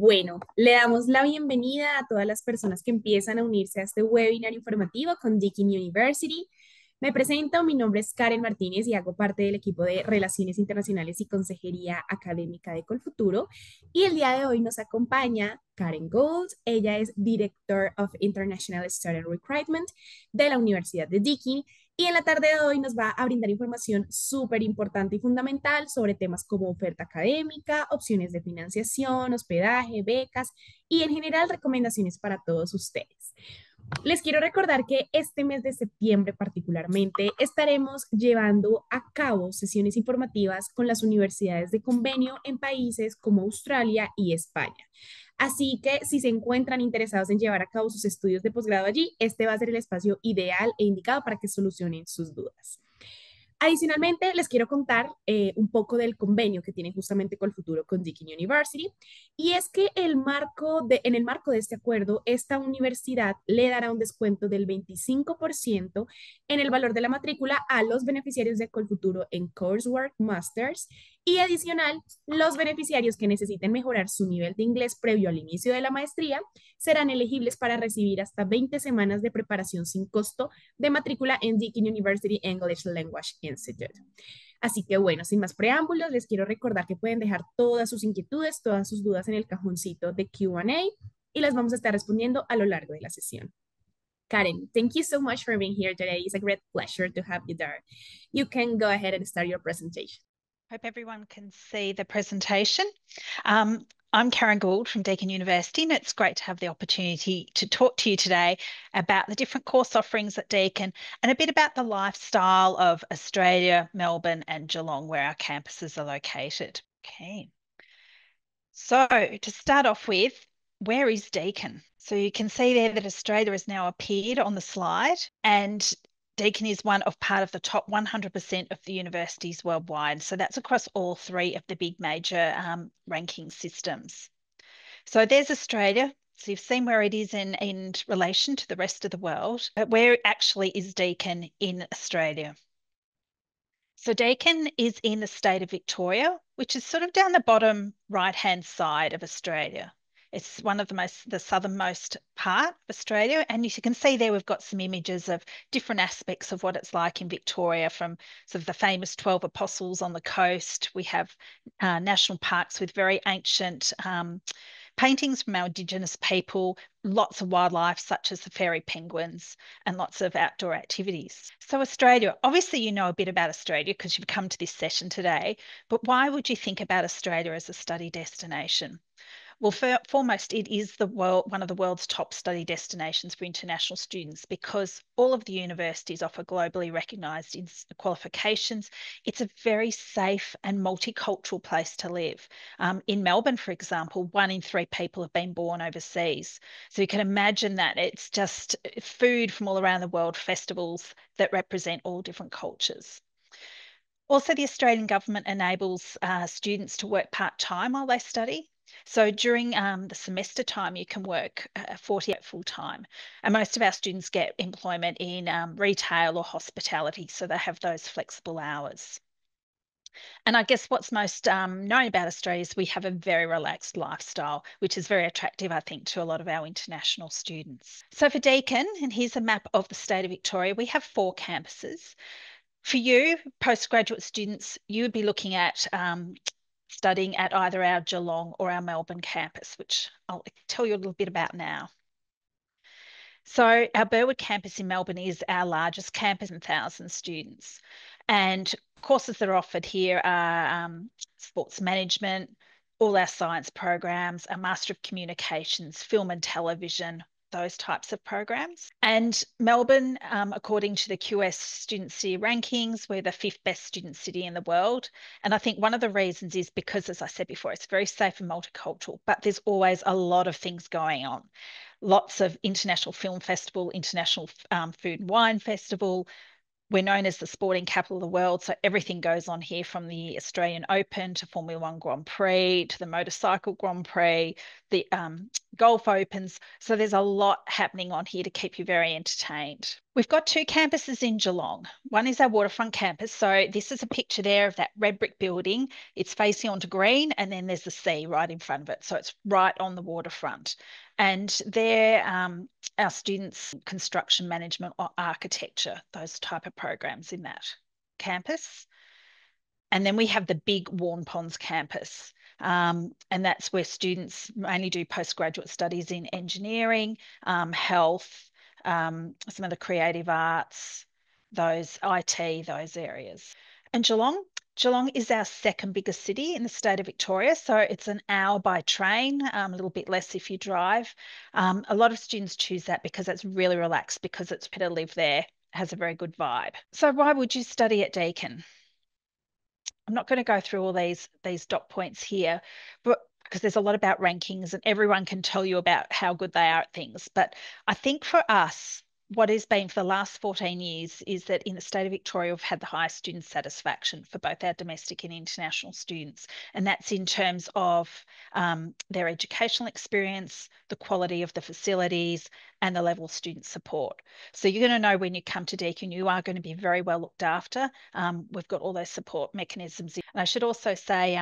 Bueno, le damos la bienvenida a todas las personas que empiezan a unirse a este webinar informativo con Deakin University. Me presento, mi nombre es Karen Martínez y hago parte del equipo de Relaciones Internacionales y Consejería Académica de Colfuturo. Y el día de hoy nos acompaña Karen Gould. Ella es Director of International Student Recruitment de la Universidad de Deakin. Y en la tarde de hoy nos va a brindar información súper importante y fundamental sobre temas como oferta académica, opciones de financiación, hospedaje, becas y en general recomendaciones para todos ustedes. Les quiero recordar que este mes de septiembre particularmente estaremos llevando a cabo sesiones informativas con las universidades de convenio en países como Australia y España. Así que si se encuentran interesados en llevar a cabo sus estudios de posgrado allí, este va a ser el espacio ideal e indicado para que solucionen sus dudas. Adicionalmente, les quiero contar un poco del convenio que tiene justamente Colfuturo con Deakin University, y es que en el marco de este acuerdo, esta universidad le dará un descuento del 25% en el valor de la matrícula a los beneficiarios de Colfuturo en Coursework Masters, y adicional, los beneficiarios que necesiten mejorar su nivel de inglés previo al inicio de la maestría serán elegibles para recibir hasta 20 semanas de preparación sin costo de matrícula en Deakin University English Language Institute. Así que bueno, sin más preámbulos, les quiero recordar que pueden dejar todas sus inquietudes, todas sus dudas en el cajoncito de Q&A y las vamos a estar respondiendo a lo largo de la sesión. Karen, thank you so much for being here today. It's a great pleasure to have you there. You can go ahead and start your presentation. Hope everyone can see the presentation. I'm Karen Gould from Deakin University, and it's great to have the opportunity to talk to you today about the different course offerings at Deakin and a bit about the lifestyle of Australia, Melbourne and Geelong, where our campuses are located. Okay. So to start off with, where is Deakin? So you can see there that Australia has now appeared on the slide, and Deakin is part of the top 100% of the universities worldwide. So that's across all three of the big major ranking systems. So there's Australia. So you've seen where it is in relation to the rest of the world, but where actually is Deakin in Australia? So Deakin is in the state of Victoria, which is sort of down the bottom right-hand side of Australia. It's one of the southernmost part of Australia. And as you can see there, we've got some images of different aspects of what it's like in Victoria, from sort of the famous 12 apostles on the coast. We have national parks with very ancient paintings from our Indigenous people, lots of wildlife such as the fairy penguins, and lots of outdoor activities. So Australia, obviously you know a bit about Australia because you've come to this session today, but why would you think about Australia as a study destination? Well, foremost, it is one of the world's top study destinations for international students because all of the universities offer globally recognised qualifications. It's a very safe and multicultural place to live. In Melbourne, for example, 1 in 3 people have been born overseas. So you can imagine that it's just food from all around the world, festivals that represent all different cultures. Also, the Australian government enables students to work part-time while they study. So during the semester time, you can work 40 at full time. And most of our students get employment in retail or hospitality, so they have those flexible hours. And I guess what's most known about Australia is we have a very relaxed lifestyle, which is very attractive, I think, to a lot of our international students. So for Deakin, and here's a map of the state of Victoria, we have 4 campuses. For you, postgraduate students, you would be looking at studying at either our Geelong or our Melbourne campus, which I'll tell you a little bit about now. So our Burwood campus in Melbourne is our largest campus, 1,000 students. And courses that are offered here are sports management, all our science programs, a Master of Communications, film and television, those types of programs. And Melbourne, according to the QS Student City rankings, we're the 5th best student city in the world. And I think one of the reasons is because, as I said before, it's very safe and multicultural, but there's always a lot of things going on. Lots of international film festival, international food and wine festival. We're known as the sporting capital of the world, so everything goes on here, from the Australian Open to Formula One Grand Prix to the Motorcycle Grand Prix, the golf opens. So there's a lot happening on here to keep you very entertained. We've got 2 campuses in Geelong. One is our waterfront campus. So this is a picture there of that red brick building. It's facing onto green, and then there's the sea right in front of it. So it's right on the waterfront. And there, our students, construction management or architecture, those type of programs in that campus. And then we have the big Warn Ponds campus. And that's where students mainly do postgraduate studies in engineering, health, some of the creative arts, those IT, those areas. And Geelong is our second biggest city in the state of Victoria. So it's an hour by train, a little bit less if you drive. A lot of students choose that because it's really relaxed, because it's better to live there, has a very good vibe. So why would you study at Deakin? I'm not going to go through all these dot points here, but because there's a lot about rankings and everyone can tell you about how good they are at things. But I think for us, what has been for the last 14 years is that in the state of Victoria, we've had the highest student satisfaction for both our domestic and international students. And that's in terms of their educational experience, the quality of the facilities, and the level of student support. So you're going to know when you come to Deakin, you are going to be very well looked after. We've got all those support mechanisms. And I should also say,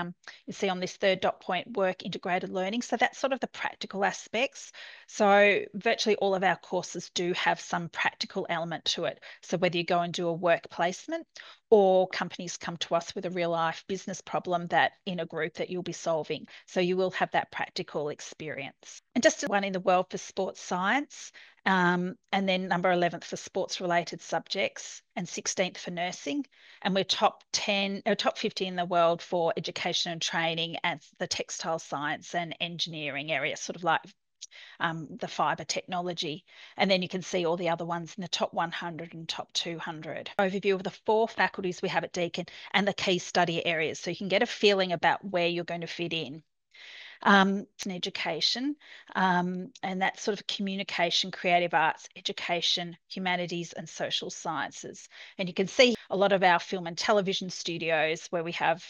you see on this third dot point, work integrated learning. So that's sort of the practical aspects. So virtually all of our courses do have some practical element to it. So whether you go and do a work placement, or companies come to us with a real life business problem that in a group that you'll be solving. So you will have that practical experience. And just one in the world for sports science, and then number 11th for sports related subjects, and 16th for nursing. And we're top 10 or top 50 in the world for education and training and the textile science and engineering area, sort of like the fibre technology. And then you can see all the other ones in the top 100 and top 200. Overview of the 4 faculties we have at Deakin and the key study areas, so you can get a feeling about where you're going to fit in. It's an education, and that's sort of communication, creative arts, education, humanities, and social sciences. And you can see a lot of our film and television studios where we have,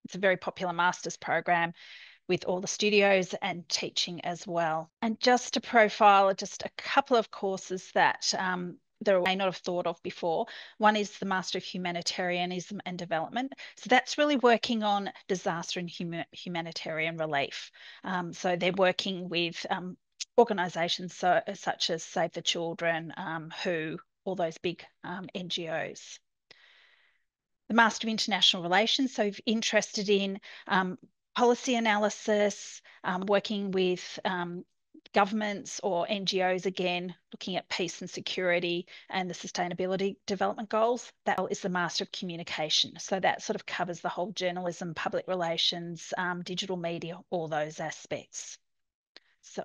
it's a very popular master's program with all the studios and teaching as well. And just to profile just a couple of courses that that I may not have thought of before. One is the Master of Humanitarianism and Development. So that's really working on disaster and humanitarian relief. So they're working with organisations such as Save the Children, WHO, all those big NGOs. The Master of International Relations, so if you're interested in policy analysis, working with governments or NGOs, again, looking at peace and security and the sustainability development goals. That is the Master of Communication. So that sort of covers the whole journalism, public relations, digital media, all those aspects. So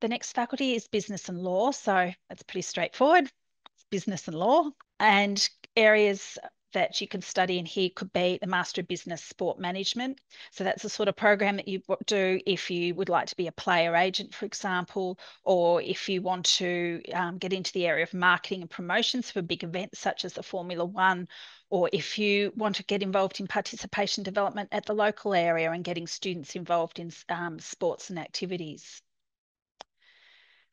the next faculty is business and law. So that's pretty straightforward. It's business and law. And areas that you can study in here could be the Master of Business Sport Management. So that's the sort of program that you do if you would like to be a player agent, for example, or if you want to get into the area of marketing and promotions for big events such as the Formula One, or if you want to get involved in participation development at the local area and getting students involved in sports and activities.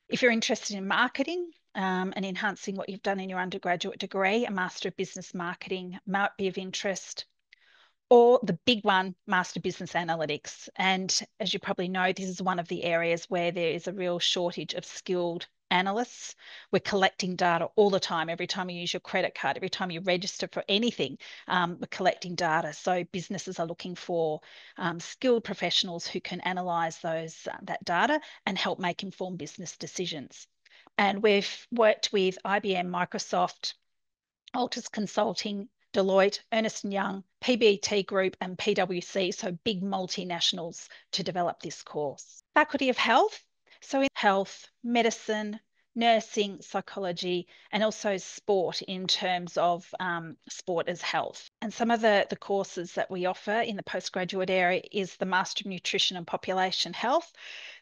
If you're interested in marketing and enhancing what you've done in your undergraduate degree, a Master of Business Marketing might be of interest. Or the big one, Master Business Analytics. And as you probably know, this is one of the areas where there is a real shortage of skilled analysts. We're collecting data all the time. Every time you use your credit card, every time you register for anything, we're collecting data. So businesses are looking for skilled professionals who can analyse that data and help make informed business decisions. And we've worked with IBM, Microsoft, Altus Consulting, Deloitte, Ernst & Young, PBT Group, and PwC, so big multinationals, to develop this course. Faculty of Health, so in health, medicine, nursing, psychology, and also sport in terms of sport as health. And some of the courses that we offer in the postgraduate area is the Master of Nutrition and Population Health.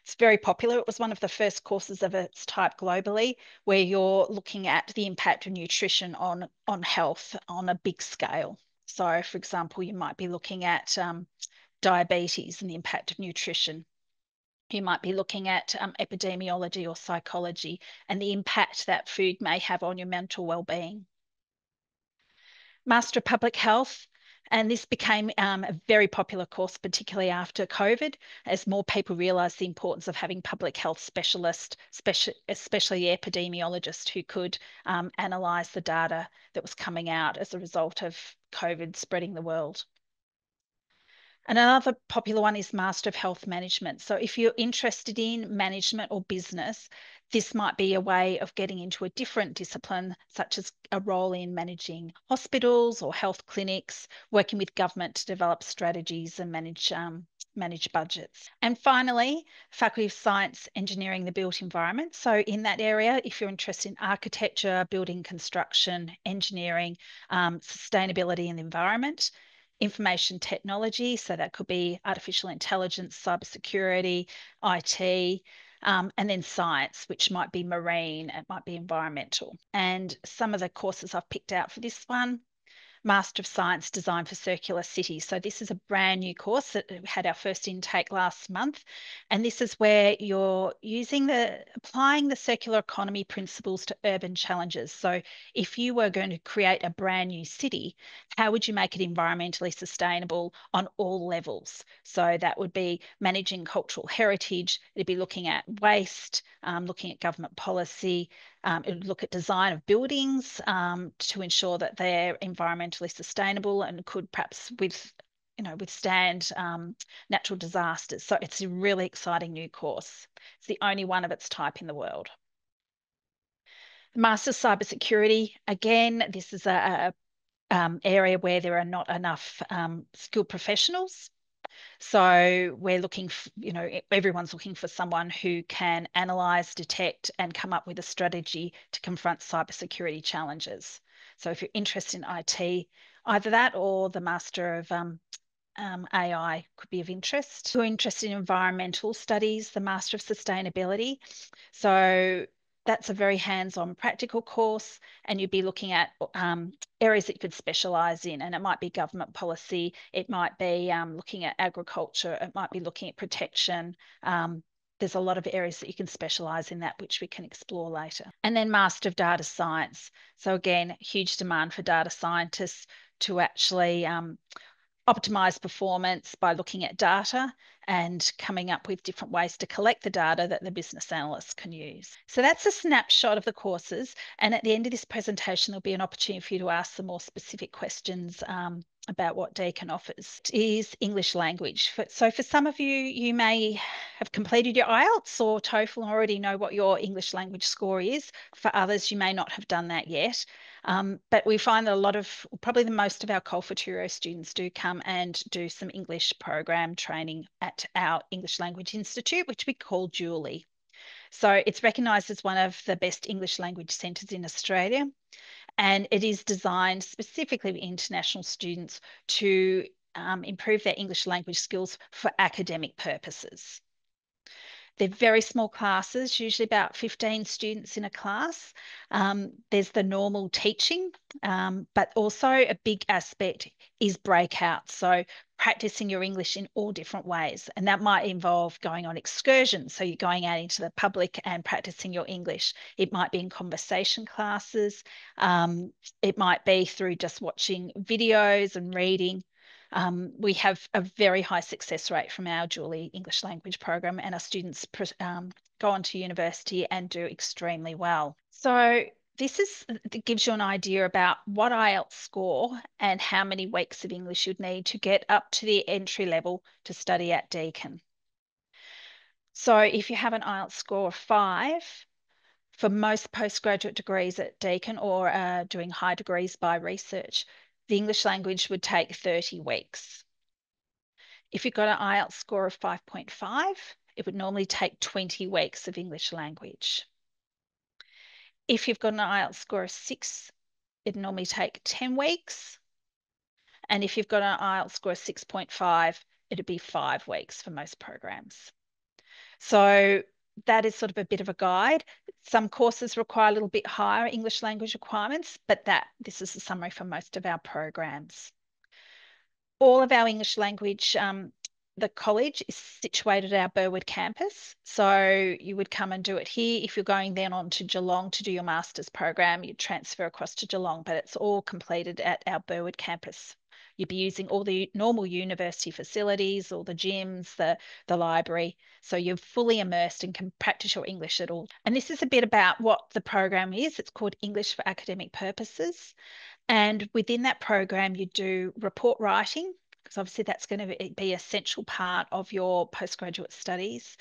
It's very popular. It was one of the first courses of its type globally, where you're looking at the impact of nutrition on health on a big scale. So, for example, you might be looking at diabetes and the impact of nutrition You might be looking at epidemiology or psychology and the impact that food may have on your mental well-being. Master of Public Health, and this became a very popular course, particularly after COVID, as more people realised the importance of having public health specialists, especially the epidemiologist who could analyse the data that was coming out as a result of COVID spreading the world. And another popular one is Master of Health Management. So if you're interested in management or business, this might be a way of getting into a different discipline, such as a role in managing hospitals or health clinics, working with government to develop strategies and manage budgets. And finally, Faculty of Science, Engineering, the Built Environment. So in that area, if you're interested in architecture, building construction, engineering, sustainability and the environment, information technology, so that could be artificial intelligence, cybersecurity, IT, and then science, which might be marine, it might be environmental. And some of the courses I've picked out for this one: Master of Science Design for Circular Cities. So this is a brand new course that had our first intake last month. And this is where you're applying the circular economy principles to urban challenges. So if you were going to create a brand new city, how would you make it environmentally sustainable on all levels? So that would be managing cultural heritage, it'd be looking at waste, looking at government policy, it would look at design of buildings to ensure that they're environmentally sustainable and could perhaps withstand natural disasters. So it's a really exciting new course. It's the only one of its type in the world. Master's Cybersecurity, again, this is a area where there are not enough skilled professionals. So we're looking for, everyone's looking for someone who can analyze, detect, and come up with a strategy to confront cybersecurity challenges. So if you're interested in IT, either that or the Master of AI could be of interest. If you're interested in environmental studies, the Master of Sustainability. So that's a very hands-on practical course, and you'd be looking at areas that you could specialise in, and it might be government policy, it might be looking at agriculture, it might be looking at protection. There's a lot of areas that you can specialise in that, which we can explore later. And then Master of Data Science. So again, huge demand for data scientists to actually optimize performance by looking at data and coming up with different ways to collect the data that the business analysts can use. So that's a snapshot of the courses. And at the end of this presentation, there'll be an opportunity for you to ask some more specific questions about what Deakin offers. It is English language. So for some of you, you may have completed your IELTS or TOEFL and already know what your English language score is. For others, you may not have done that yet. But we find that probably the most of our COLFUTURO students do come and do some English program training at our English Language Institute, which we call Julie. So it's recognised as one of the best English language centres in Australia. And it is designed specifically for international students to improve their English language skills for academic purposes. They're very small classes, usually about 15 students in a class. There's the normal teaching, but also a big aspect is breakout. So practicing your English in all different ways. And that might involve going on excursions. So you're going out into the public and practicing your English. It might be in conversation classes. It might be through just watching videos and reading. We have a very high success rate from our Julie English language program, and our students go on to university and do extremely well. So this gives you an idea about what IELTS score and how many weeks of English you'd need to get up to the entry level to study at Deakin. So if you have an IELTS score of 5, for most postgraduate degrees at Deakin or doing high degrees by research, the English language would take 30 weeks. If you've got an IELTS score of 5.5, it would normally take 20 weeks of English language. If you've got an IELTS score of 6, it'd normally take 10 weeks. And if you've got an IELTS score of 6.5, it'd be 5 weeks for most programs. So that is sort of a bit of a guide. Some courses require a little bit higher English language requirements, but this is a summary for most of our programs. All of our English language the college is situated at our Burwood campus. So you would come and do it here. If you're going then on to Geelong to do your master's program, you transfer across to Geelong, but it's all completed at our Burwood campus. You'd be using all the normal university facilities, all the gyms, the library. So you're fully immersed and can practice your English at all. And this is a bit about what the program is. It's called English for Academic Purposes. And within that program, you do report writing, because obviously that's going to be an essential part of your postgraduate studies,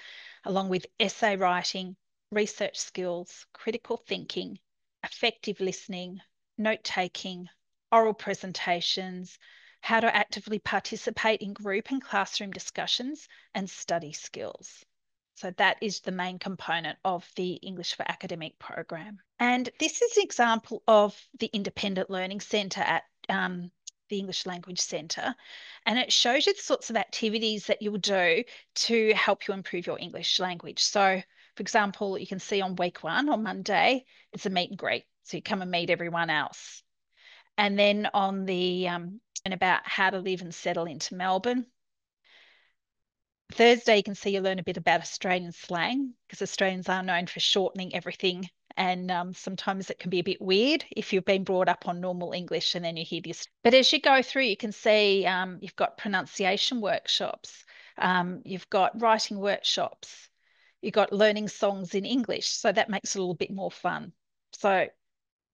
along with essay writing, research skills, critical thinking, effective listening, note taking, oral presentations, how to actively participate in group and classroom discussions, and study skills. So that is the main component of the English for Academic program. And this is an example of the Independent Learning Centre at the English Language Centre. And it shows you the sorts of activities that you'll do to help you improve your English language. So, for example, you can see on week 1, on Monday, it's a meet and greet. So you come and meet everyone else. And then on the, and about how to live and settle into Melbourne. Thursday, you can see you learn a bit about Australian slang, because Australians are known for shortening everything. And sometimes it can be a bit weird if you've been brought up on normal English and then you hear this. But as you go through, you can see you've got pronunciation workshops, you've got writing workshops, you've got learning songs in English. So that makes it a little bit more fun. So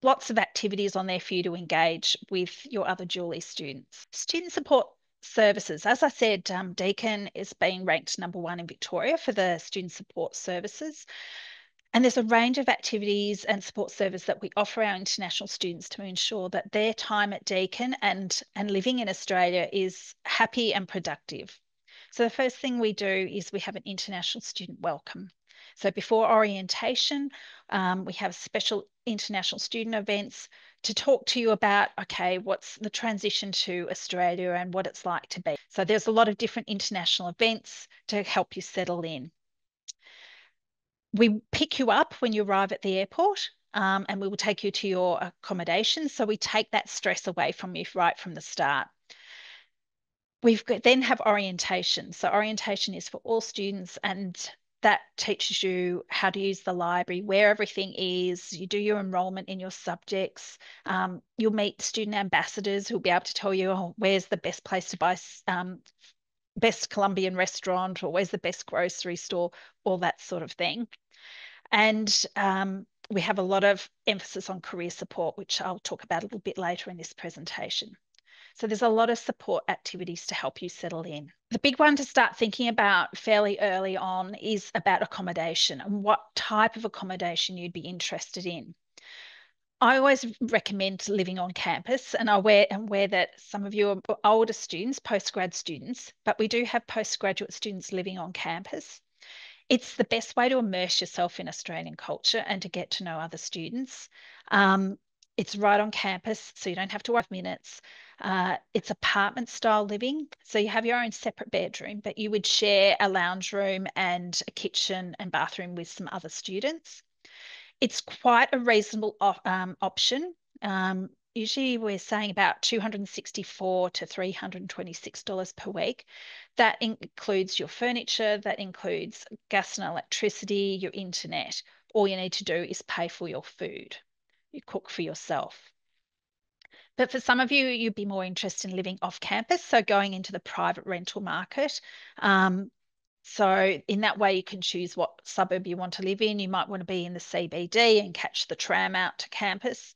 lots of activities on there for you to engage with your other Julie students. Student support services. As I said, Deakin is being ranked #1 in Victoria for the student support services. And there's a range of activities and support services that we offer our international students to ensure that their time at Deakin and living in Australia is happy and productive. So the first thing we do is we have an international student welcome. So before orientation, we have special international student events to talk to you about, okay, what's the transition to Australia and what it's like to be. So there's a lot of different international events to help you settle in. We pick you up when you arrive at the airport, and we will take you to your accommodation. So we take that stress away from you right from the start. Then have orientation. So orientation is for all students, and that teaches you how to use the library, where everything is. You do your enrollment in your subjects. You'll meet student ambassadors who'll be able to tell you, oh, where's the best place to buy best Colombian restaurant, or where's the best grocery store, all that sort of thing. And we have a lot of emphasis on career support, which I'll talk about a little bit later in this presentation. So there's a lot of support activities to help you settle in. The big one to start thinking about fairly early on is about accommodation and what type of accommodation you'd be interested in. I always recommend living on campus, and I'm aware that some of you are older students, postgrad students, but we do have postgraduate students living on campus. It's the best way to immerse yourself in Australian culture and to get to know other students. It's right on campus, so you don't have to work minutes. It's apartment style living. So you have your own separate bedroom, but you would share a lounge room and a kitchen and bathroom with some other students. It's quite a reasonable option. Usually we're saying about $264 to $326 per week. That includes your furniture, that includes gas and electricity, your internet. All you need to do is pay for your food. You cook for yourself. But for some of you, you'd be more interested in living off campus, so going into the private rental market. So in that way, you can choose what suburb you want to live in. You might want to be in the CBD and catch the tram out to campus.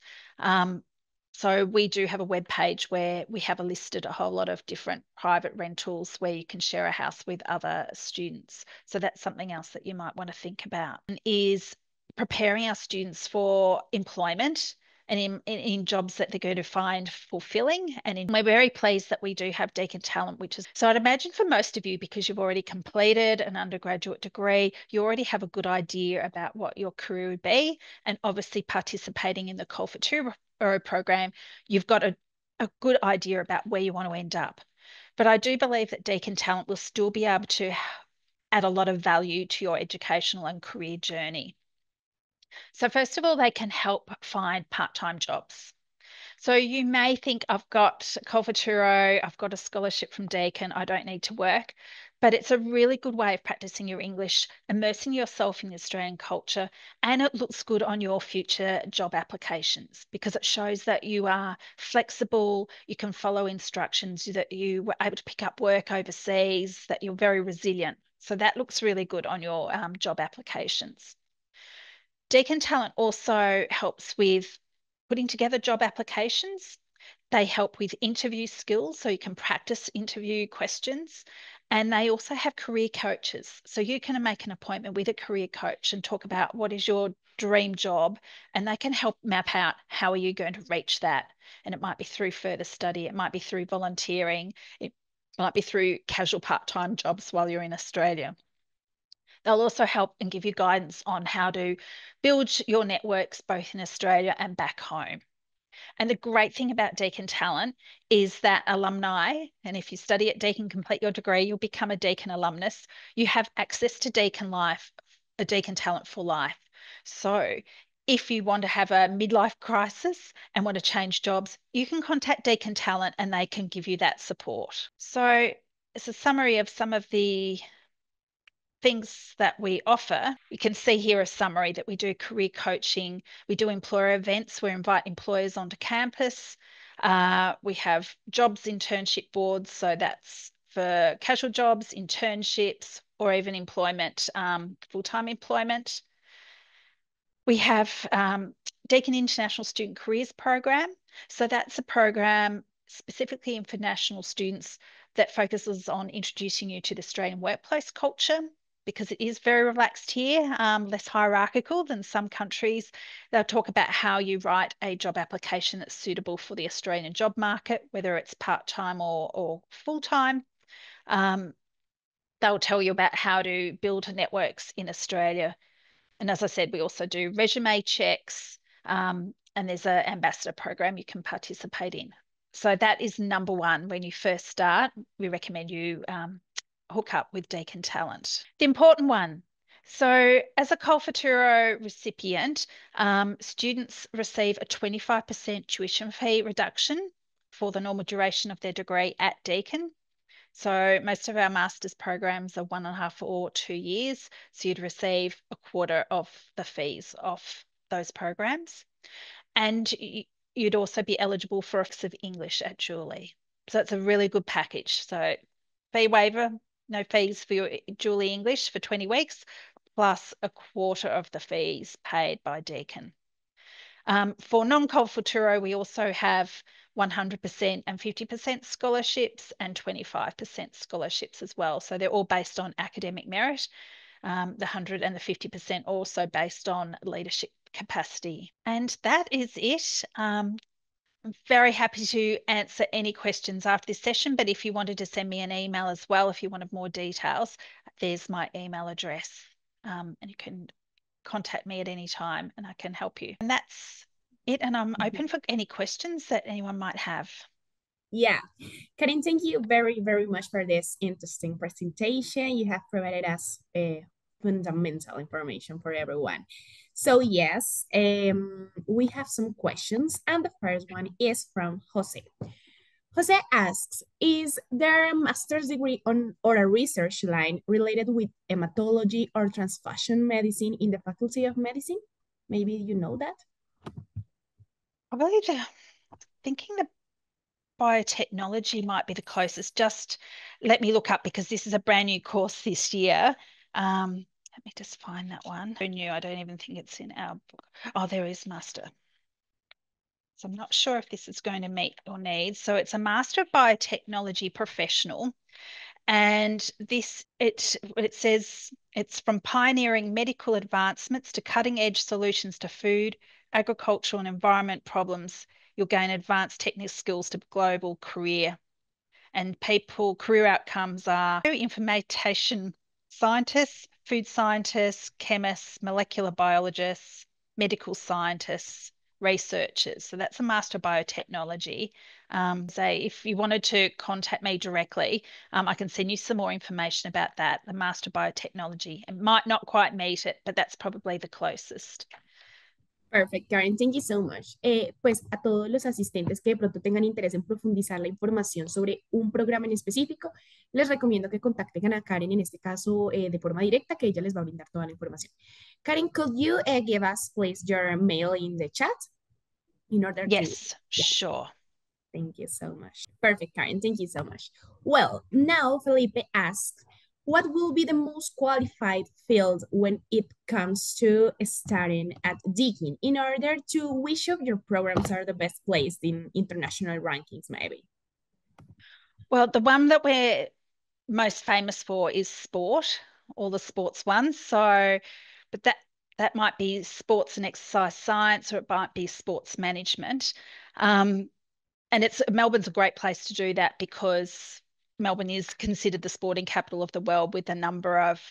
So we do have a web page where we have listed a whole lot of different private rentals where you can share a house with other students. So that's something else that you might want to think about, and is preparing our students for employment and in jobs that they're going to find fulfilling. And we're very pleased that we do have Deakin Talent, which is, so I'd imagine for most of you, because you've already completed an undergraduate degree, you already have a good idea about what your career would be. And obviously participating in the COLFUTURO program, you've got a good idea about where you want to end up. But I do believe that Deakin Talent will still be able to add a lot of value to your educational and career journey. So first of all, they can help find part-time jobs. So you may think, I've got COLFUTURO, I've got a scholarship from Deakin, I don't need to work. But it's a really good way of practicing your English, immersing yourself in the Australian culture, and it looks good on your future job applications because it shows that you are flexible, you can follow instructions, that you were able to pick up work overseas, that you're very resilient. So that looks really good on your job applications. Deakin Talent also helps with putting together job applications. They help with interview skills, so you can practice interview questions. And they also have career coaches. So you can make an appointment with a career coach and talk about what is your dream job, and they can help map out how are you going to reach that. And it might be through further study, it might be through volunteering, it might be through casual part-time jobs while you're in Australia. They'll also help and give you guidance on how to build your networks both in Australia and back home. And the great thing about Deakin Talent is that alumni, and if you study at Deakin, complete your degree, you'll become a Deakin alumnus. You have access to Deakin Life, a Deakin Talent for life. So if you want to have a midlife crisis and want to change jobs, you can contact Deakin Talent and they can give you that support. So it's a summary of some of the things that we offer. You can see here a summary that we do career coaching, we do employer events, we invite employers onto campus. We have jobs internship boards, so that's for casual jobs, internships, or even employment, full-time employment. We have Deakin International Student Careers Program. So that's a program specifically for national students that focuses on introducing you to the Australian workplace culture, because it is very relaxed here, less hierarchical than some countries. They'll talk about how you write a job application that's suitable for the Australian job market, whether it's part-time or full-time. They'll tell you about how to build networks in Australia. And as I said, we also do resume checks, and there's an ambassador program you can participate in. So that is number one. When you first start, we recommend you hook up with Deakin Talent. The important one. So as a COLFUTURO recipient, students receive a 25% tuition fee reduction for the normal duration of their degree at Deakin. So most of our master's programs are 1.5 or 2 years. So you'd receive a quarter of the fees of those programs. And you'd also be eligible for Office of English at Julie. So it's a really good package. So fee waiver, no fees for your Julie English for 20 weeks, plus a quarter of the fees paid by Deakin. For non-COLFUTURO, we also have 100% and 50% scholarships and 25% scholarships as well. So they're all based on academic merit. The 100 and the 50% also based on leadership capacity. And that is it. I'm very happy to answer any questions after this session, but if you wanted to send me an email as well, if you wanted more details, there's my email address, and you can contact me at any time and I can help you. And that's it. And I'm open for any questions that anyone might have. Yeah, Karen, thank you very, very much for this interesting presentation. You have provided us fundamental information for everyone. So yes, we have some questions, and the first one is from Jose. Jose asks, is there a master's degree on or a research line related with hematology or transfusion medicine in the Faculty of Medicine? Maybe you know that? Probably thinking the biotechnology might be the closest. Just let me look up because this is a brand new course this year. Let me just find that one. So new, I don't even think it's in our book. Oh, there is master. So I'm not sure if this is going to meet your needs. So it's a Master of Biotechnology professional. And it says it's from pioneering medical advancements to cutting edge solutions to food, agricultural and environment problems. You'll gain advanced technical skills to global career. And career outcomes are information scientists, food scientists, chemists, molecular biologists, medical scientists, researchers. So that's a Master of Biotechnology. Say if you wanted to contact me directly, I can send you some more information about that. The Master of Biotechnology. It might not quite meet it, but that's probably the closest. Perfect, Karen, thank you so much. Pues a todos los asistentes que de pronto tengan interés en profundizar la información sobre un programa en específico, les recomiendo que contacten a Karen, en este caso de forma directa, que ella les va a brindar toda la información. Karen, could you give us, please, your mail in the chat in order to, Yes, yeah, sure. thank you so much. Perfect, Karen. Thank you so much. Well, now Felipe asks, what will be the most qualified field when it comes to studying at Deakin in order to which of your programs are the best placed in international rankings, maybe? Well, the one that we're most famous for is sport, all the sports ones. So, but that might be sports and exercise science, or it might be sports management. Um, and it's Melbourne's a great place to do that because Melbourne is considered the sporting capital of the world with a number of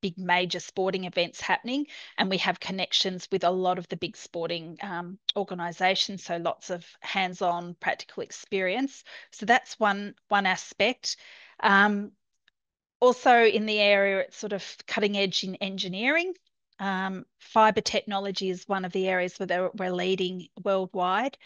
big major sporting events happening, and we have connections with a lot of the big sporting organisations, so lots of hands-on practical experience. So that's one aspect. Um, Also in the area, it's sort of cutting edge in engineering. Fiber technology is one of the areas where we're leading worldwide.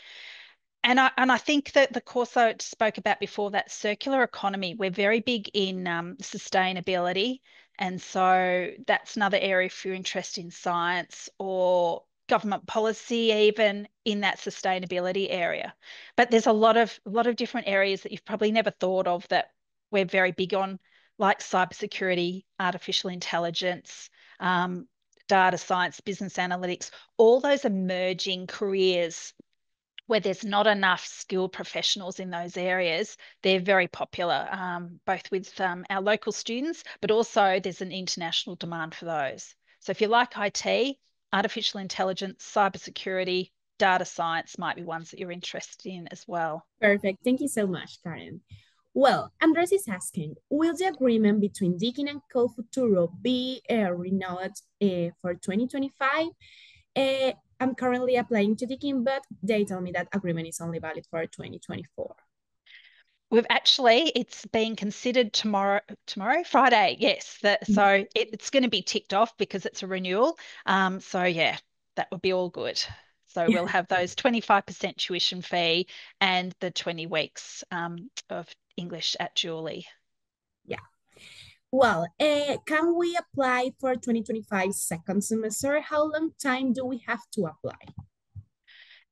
And I think that the course I spoke about before, that circular economy, we're very big in sustainability. And so that's another area if you're interested in science or government policy, even in that sustainability area. But there's a lot of different areas that you've probably never thought of that we're very big on, like cybersecurity, artificial intelligence, data science, business analytics, all those emerging careers where there's not enough skilled professionals in those areas. They're very popular, both with our local students, but also there's an international demand for those. So if you like IT, artificial intelligence, cybersecurity, data science might be ones that you're interested in as well. Perfect. Thank you so much, Karen. Well, Andres is asking, will the agreement between Deakin and COLFUTURO be renewed for 2025? I'm currently applying to Deakin, but they tell me that agreement is only valid for 2024. It's being considered Friday. Yes. It's going to be ticked off because it's a renewal. So yeah, that would be all good. So we'll have those 25% tuition fee and the 20 weeks of English at Julie. Yeah. Well, can we apply for 2025 second semester? How long time do we have to apply?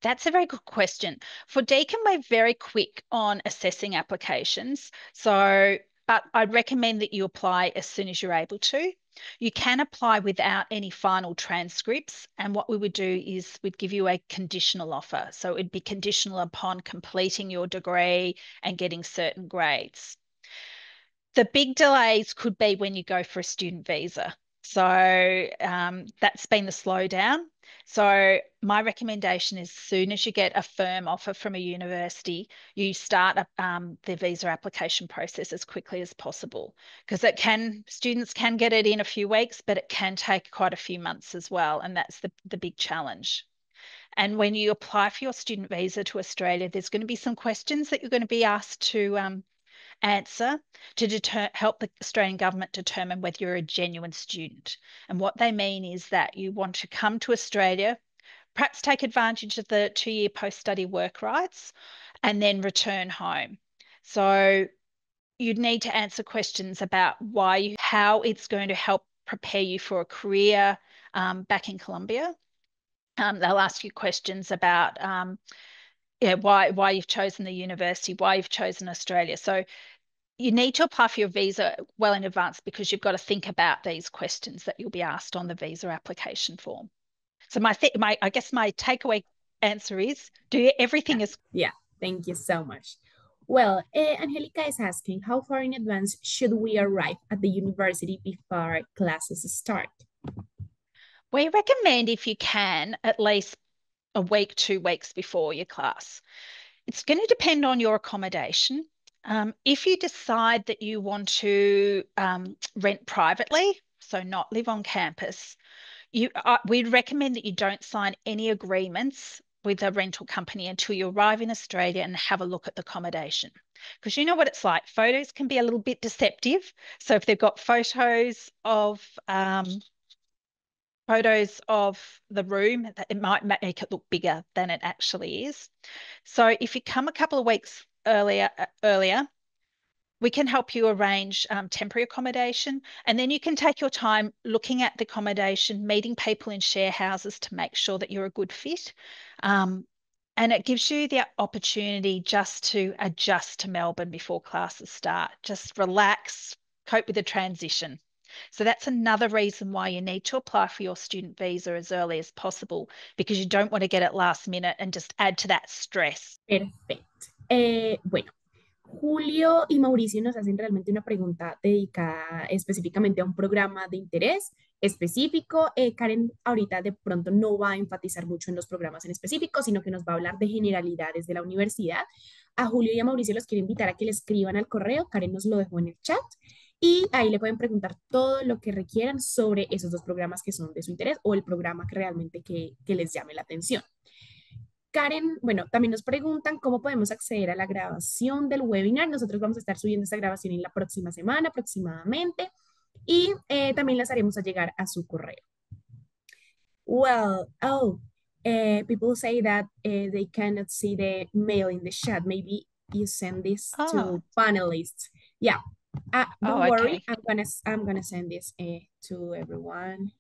That's a very good question. For Deakin, we're very quick on assessing applications. But I'd recommend that you apply as soon as you're able to. You can apply without any final transcripts. And what we would do is we'd give you a conditional offer. So it'd be conditional upon completing your degree and getting certain grades. The big delays could be when you go for a student visa. So that's been the slowdown. So my recommendation is as soon as you get a firm offer from a university, you start the visa application process as quickly as possible because students can get it in a few weeks, but it can take quite a few months as well. And that's the big challenge. And when you apply for your student visa to Australia, there's going to be some questions that you're going to be asked to answer to help the Australian government determine whether you're a genuine student. And what they mean is that you want to come to Australia, perhaps take advantage of the 2-year post-study work rights, and then return home. So you'd need to answer questions about how it's going to help prepare you for a career back in Colombia. They'll ask you questions about why you've chosen the university, why you've chosen Australia. So you need to apply for your visa well in advance because you've got to think about these questions that you'll be asked on the visa application form. So I guess my takeaway answer is do everything as Yeah, thank you so much. Well, Angelica is asking, how far in advance should we arrive at the university before classes start? we recommend if you can at least a week, 2 weeks before your class. It's going to depend on your accommodation. If you decide that you want to rent privately, so not live on campus, we'd recommend that you don't sign any agreements with a rental company until you arrive in Australia and have a look at the accommodation. Because you know what it's like. Photos can be a little bit deceptive. So if they've got photos of the room. It might make it look bigger than it actually is. So if you come a couple of weeks earlier, we can help you arrange temporary accommodation, and then you can take your time looking at the accommodation, meeting people in share houses to make sure that you're a good fit. And it gives you the opportunity just to adjust to Melbourne before classes start. Just relax, cope with the transition. So that's another reason why you need to apply for your student visa as early as possible, because you don't want to get it last minute and just add to that stress. Perfecto. Bueno, Julio y Mauricio nos hacen realmente una pregunta dedicada específicamente a un programa de interés específico. Karen ahorita de pronto no va a enfatizar mucho en los programas en específico, sino que nos va a hablar de generalidades de la universidad. A Julio y a Mauricio los quiero invitar a que le escriban al correo. Karen nos lo dejó en el chat. Y ahí le pueden preguntar todo lo que requieran sobre esos dos programas que son de su interés o el programa que realmente que les llame la atención. Karen, bueno, también nos preguntan cómo podemos acceder a la grabación del webinar. Nosotros vamos a estar subiendo esta grabación en la próxima semana aproximadamente y también las haremos a llegar a su correo. Well, people say that they cannot see the mail in the chat. Maybe you send this to panelists. Yeah, don't worry. Okay. I'm gonna send this to everyone.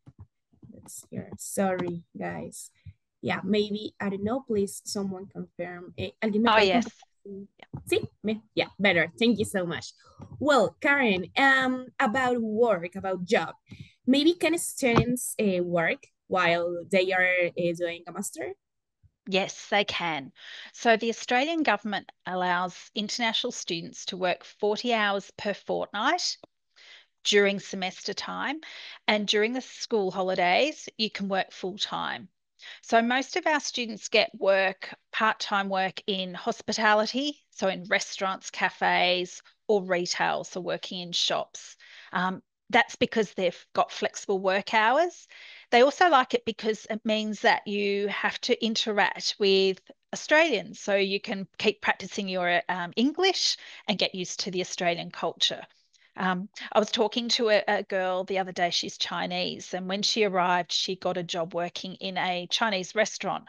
Let's hear. Sorry, guys. Yeah, maybe, I don't know, please, someone confirm. ¿Alguien me puede Yes. Sí, yeah, better. Thank you so much. Well, Karen, about work, about job, maybe can students work while they are doing a master? Yes, they can. So the Australian government allows international students to work 40 hours per fortnight during semester time, and during the school holidays, you can work full time. So most of our students get work, part-time work in hospitality, so in restaurants, cafes, or retail, so working in shops. That's because they've got flexible work hours. They also like it because it means that you have to interact with Australians, so you can keep practicing your English and get used to the Australian culture. I was talking to a girl the other day, she's Chinese, and when she arrived, she got a job working in a Chinese restaurant.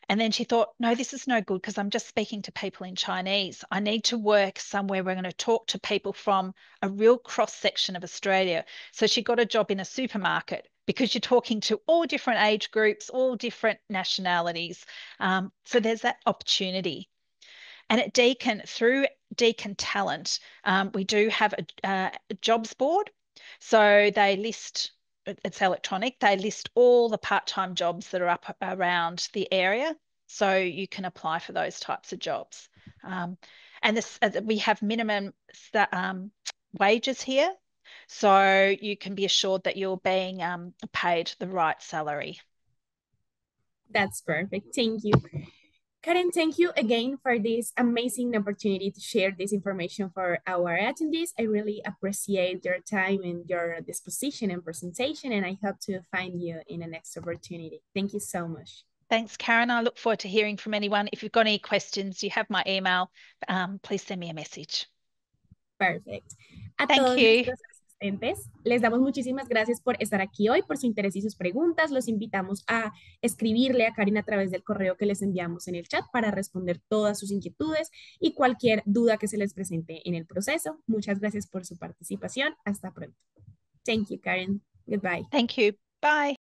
And then she thought, no, this is no good because I'm just speaking to people in Chinese. I need to work somewhere where I'm going to talk to people from a real cross section of Australia. So she got a job in a supermarket because you're talking to all different age groups, all different nationalities. So there's that opportunity. And at Deakin, through Deakin Talent, we do have a jobs board. So they list, it's electronic, they list all the part-time jobs that are up around the area. So you can apply for those types of jobs. And this, we have minimum wages here. So you can be assured that you're being paid the right salary. That's perfect. Thank you. Karen, thank you again for this amazing opportunity to share this information for our attendees. I really appreciate your time and your disposition and presentation, and I hope to find you in the next opportunity. Thank you so much. Thanks, Karen. I look forward to hearing from anyone. If you've got any questions, you have my email. Please send me a message. Perfect. A Thank todos you. nuestros asistentes, les damos muchísimas gracias por estar aquí hoy, por su interés y sus preguntas. Los invitamos a escribirle a Karen a través del correo que les enviamos en el chat para responder todas sus inquietudes y cualquier duda que se les presente en el proceso. Muchas gracias por su participación. Hasta pronto. Thank you, Karen. Goodbye. Thank you. Bye.